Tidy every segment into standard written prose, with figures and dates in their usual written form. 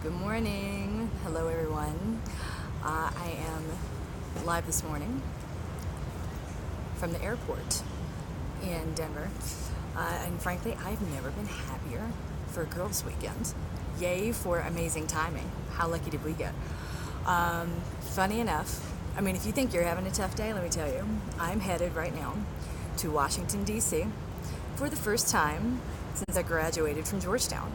Good morning. Hello, everyone. I am live this morning from the airport in Denver. And frankly, I've never been happier for a girls' weekend. Yay for amazing timing. How lucky did we get? Funny enough, if you think you're having a tough day, let me tell you, I'm headed right now to Washington, D.C. for the first time since I graduated from Georgetown.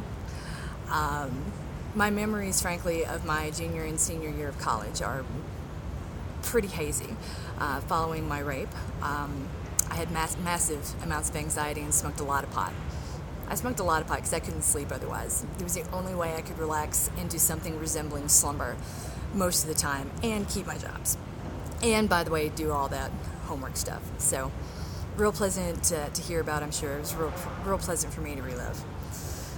My memories, frankly, of my junior and senior year of college are pretty hazy. Following my rape, I had massive amounts of anxiety and smoked a lot of pot. I smoked a lot of pot because I couldn't sleep otherwise. It was the only way I could relax into something resembling slumber most of the time and keep my jobs. And, by the way, do all that homework stuff. So, real pleasant to hear about, I'm sure. It was real pleasant for me to relive.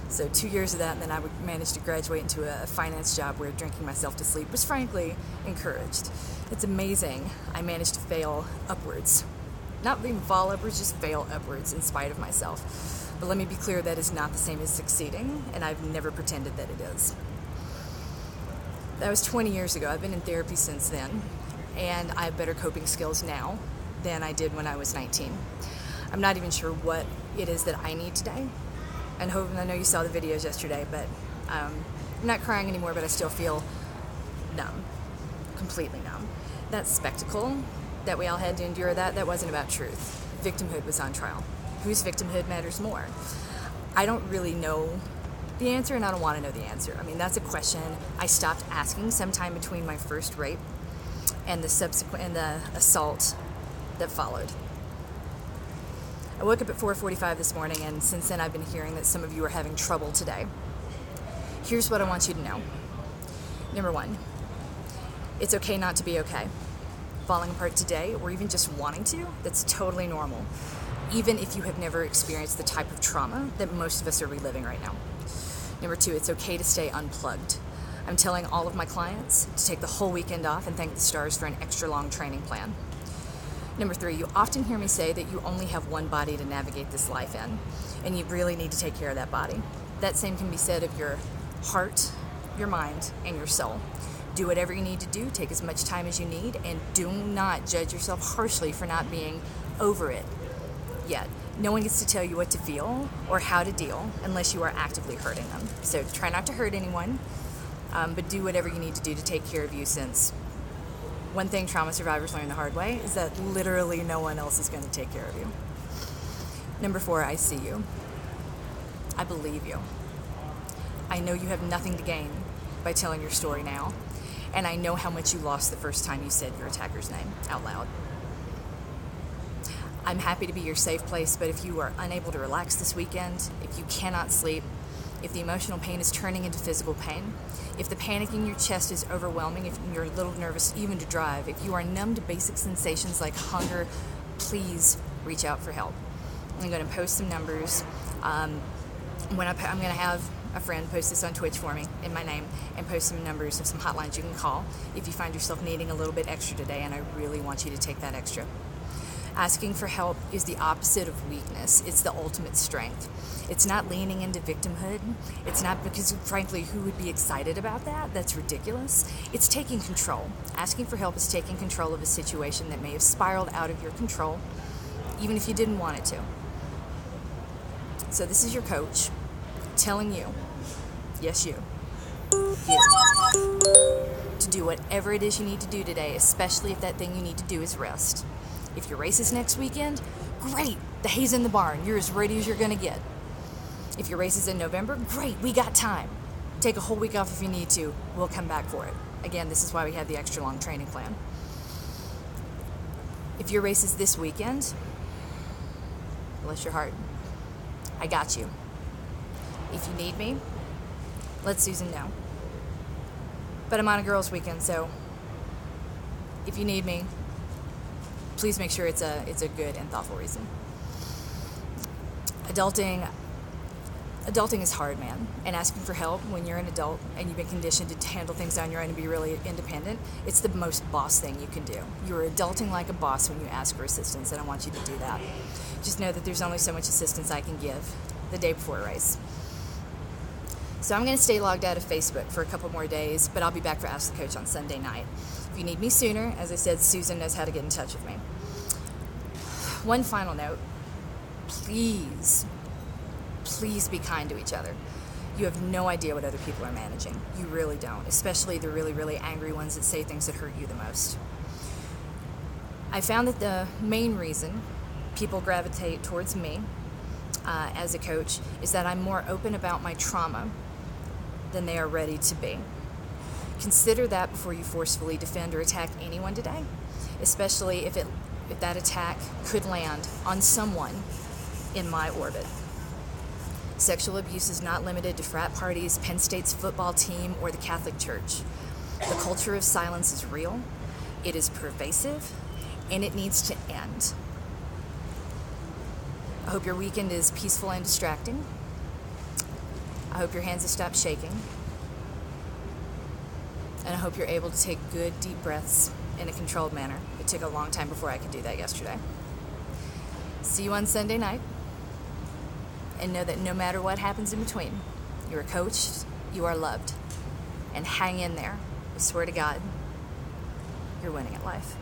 So 2 years of that, and then I would manage to graduate into a finance job where drinking myself to sleep was frankly encouraged. It's amazing I managed to fail upwards. Not even fall upwards, just fail upwards in spite of myself. But let me be clear, that is not the same as succeeding, and I've never pretended that it is. That was 20 years ago. I've been in therapy since then, and I have better coping skills now than I did when I was 19. I'm not even sure what it is that I need today. And I know you saw the videos yesterday, but I'm not crying anymore, but I still feel numb, completely numb. That spectacle that we all had to endure, that wasn't about truth. Victimhood was on trial. Whose victimhood matters more? I don't really know the answer, and I don't want to know the answer. That's a question I stopped asking sometime between my first rape and the assault that followed. I woke up at 4:45 this morning, and since then I've been hearing that some of you are having trouble today. Here's what I want you to know. Number one, it's okay not to be okay. Falling apart today, or even just wanting to, that's totally normal, even if you have never experienced the type of trauma that most of us are reliving right now. Number two, it's okay to stay unplugged. I'm telling all of my clients to take the whole weekend off and thank the stars for an extra long training plan. Number three, you often hear me say that you only have one body to navigate this life in, and you really need to take care of that body. That same can be said of your heart, your mind, and your soul. Do whatever you need to do, take as much time as you need, and do not judge yourself harshly for not being over it yet. No one gets to tell you what to feel or how to deal unless you are actively hurting them. So try not to hurt anyone, but do whatever you need to do to take care of you, since one thing trauma survivors learn the hard way is that literally no one else is going to take care of you. Number four, I see you. I believe you. I know you have nothing to gain by telling your story now, and I know how much you lost the first time you said your attacker's name out loud. I'm happy to be your safe place, but if you are unable to relax this weekend, if you cannot sleep, if the emotional pain is turning into physical pain, if the panic in your chest is overwhelming, if you're a little nervous even to drive, if you are numb to basic sensations like hunger, please reach out for help. I'm going to post some numbers. I'm going to have a friend post this on Twitch for me in my name and post some numbers of some hotlines you can call if you find yourself needing a little bit extra today, and I really want you to take that extra. Asking for help is the opposite of weakness. It's the ultimate strength. It's not leaning into victimhood. It's not because, frankly, who would be excited about that? That's ridiculous. It's taking control. Asking for help is taking control of a situation that may have spiraled out of your control, even if you didn't want it to. So this is your coach telling you, yes, you, to do whatever it is you need to do today, especially if that thing you need to do is rest. If your race is next weekend, great, the hay's in the barn. You're as ready as you're going to get. If your race is in November, great, we got time. Take a whole week off if you need to. We'll come back for it. Again, this is why we have the extra long training plan. If your race is this weekend, bless your heart, I got you. If you need me, let Susan know. But I'm on a girls' weekend, so if you need me, please make sure it's a good and thoughtful reason. Adulting is hard, man. And asking for help when you're an adult and you've been conditioned to handle things on your own and be really independent, it's the most boss thing you can do. You're adulting like a boss when you ask for assistance, and I want you to do that. Just know that there's only so much assistance I can give the day before a race. So I'm going to stay logged out of Facebook for a couple more days, but I'll be back for Ask the Coach on Sunday night. If you need me sooner, as I said, Susan knows how to get in touch with me. One final note. Please be kind to each other. You have no idea what other people are managing. You really don't, especially the really, really angry ones that say things that hurt you the most. I found that the main reason people gravitate towards me as a coach is that I'm more open about my trauma than they are ready to be. Consider that before you forcefully defend or attack anyone today, especially if that attack could land on someone in my orbit. Sexual abuse is not limited to frat parties, Penn State's football team, or the Catholic Church. The culture of silence is real, it is pervasive, and it needs to end. I hope your weekend is peaceful and distracting. I hope your hands have stopped shaking. And I hope you're able to take good, deep breaths in a controlled manner. It took a long time before I could do that yesterday. See you on Sunday night. And know that no matter what happens in between, you're coached, you are loved. And hang in there. I swear to God, you're winning at life.